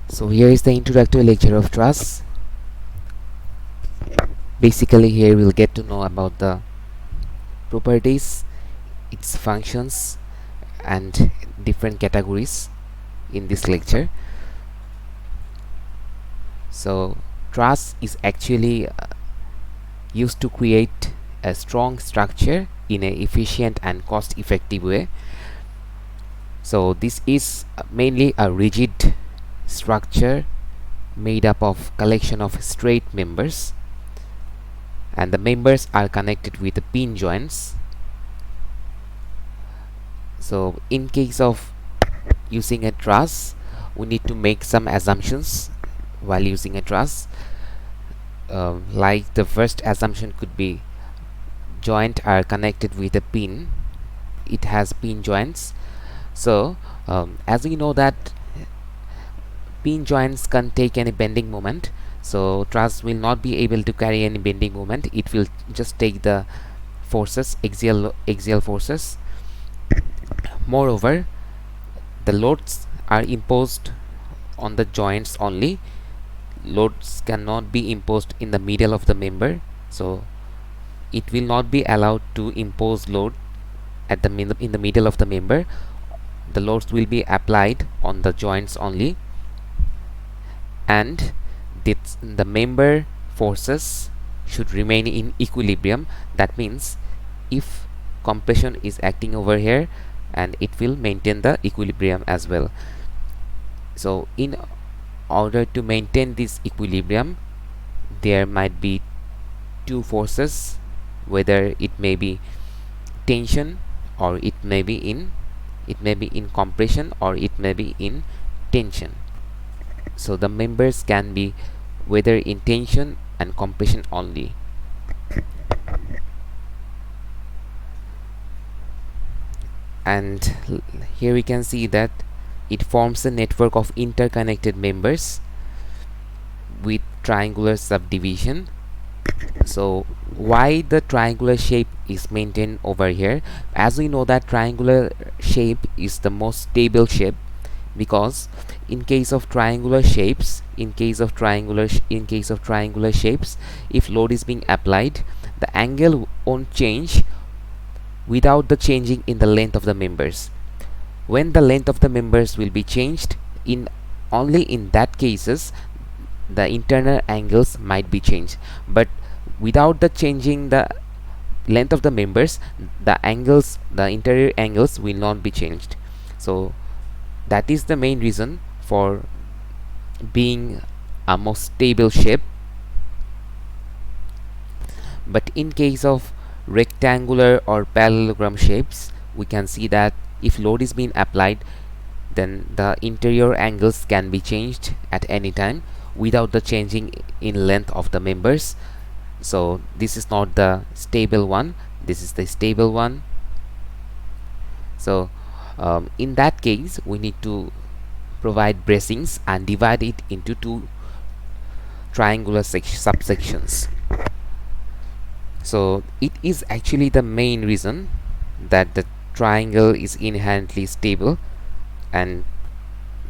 So here is the introductory lecture of truss. Basically here we'll get to know about the properties, its functions and different categories in this lecture. So truss is actually used to create a strong structure in an efficient and cost effective way. So this is mainly a rigid structure made up of collection of straight members, and the members are connected with the pin joints. So in case of using a truss, we need to make some assumptions while using a truss. Like the first assumption could be joint are connected with a pin. It has pin joints. So as we know that pin joints can't take any bending moment, so truss will not be able to carry any bending moment. It will just take the forces, axial forces. Moreover, the loads are imposed on the joints only. Loads cannot be imposed in the middle of the member, so it will not be allowed to impose load at the in the middle of the member. The loads will be applied on the joints only, and the member forces should remain in equilibrium. That means if compression is acting over here, and it will maintain the equilibrium as well. So in order to maintain this equilibrium, there might be two forces, whether it may be tension or it may be in compression or it may be in tension. So the members can be whether in tension and compression only. And here we can see that it forms a network of interconnected members with triangular subdivision. So why the triangular shape is maintained over here? As we know that triangular shape is the most stable shape, because in case of triangular shapes, if load is being applied, the angle won't change without the changing in the length of the members. When the length of the members will be changed, in only in that cases the internal angles might be changed, but without the changing the length of the members, the interior angles will not be changed. So that is the main reason for being a more stable shape. But in case of rectangular or parallelogram shapes, we can see that if load is being applied, then the interior angles can be changed at any time without the changing in length of the members. So this is not the stable one, this is the stable one. So in that case, we need to provide bracings and divide it into two triangular subsections. So it is actually the main reason that the triangle is inherently stable and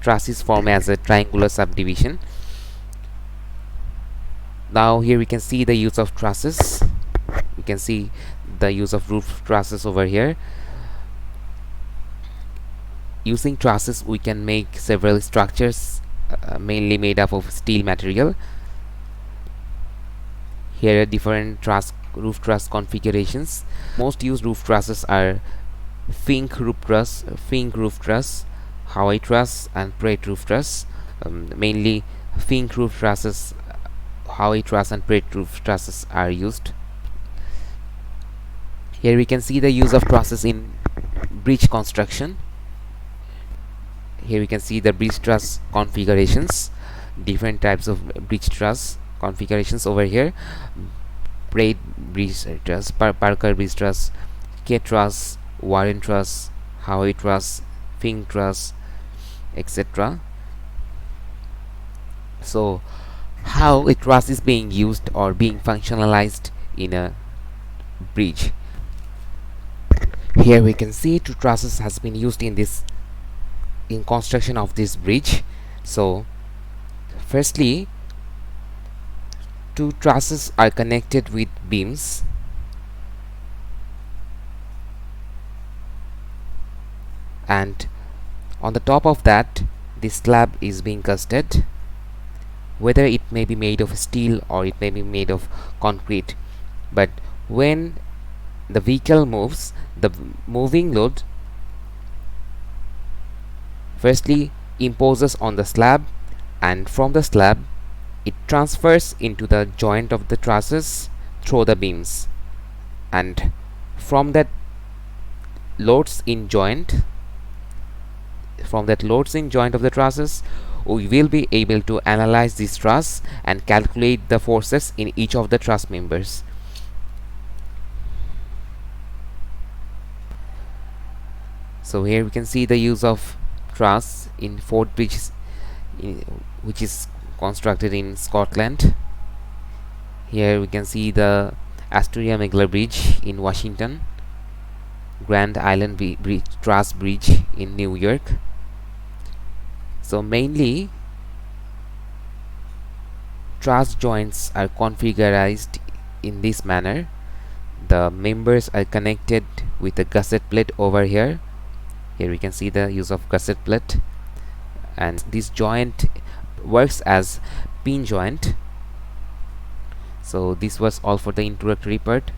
trusses form as a triangular subdivision. Now here we can see the use of trusses. We can see the use of roof trusses over here. Using trusses, we can make several structures mainly made up of steel material. Here are different roof truss configurations. Most used roof trusses are Fink roof truss, Hawaii truss, and Pratt roof truss. Mainly Fink roof trusses, Hawaii truss, and Pratt roof trusses are used. Here we can see the use of trusses in bridge construction. Here we can see the bridge truss configurations, different types of bridge truss configurations over here. Pratt bridge truss, Parker bridge truss, K truss, Warren truss, Hawaii truss, Fink truss, etc. So how a truss is being used or being functionalized in a bridge. Here we can see two trusses has been used in construction of this bridge. So Firstly, two trusses are connected with beams, and on the top of that the slab is being casted, whether it may be made of steel or it may be made of concrete. But when the vehicle moves, the moving load firstly imposes on the slab, and from the slab it transfers into the joint of the trusses through the beams, and from that loads in joint of the trusses, we will be able to analyze this truss and calculate the forces in each of the truss members. So here we can see the use of truss in Fort Bridge, which is constructed in Scotland. Here we can see the Astoria Megler Bridge in Washington, Grand Island Truss Bridge in New York. So mainly truss joints are configured in this manner. The members are connected with a gusset plate over here. Here we can see the use of gusset plate, and this joint works as pin joint. So this was all for the introductory part.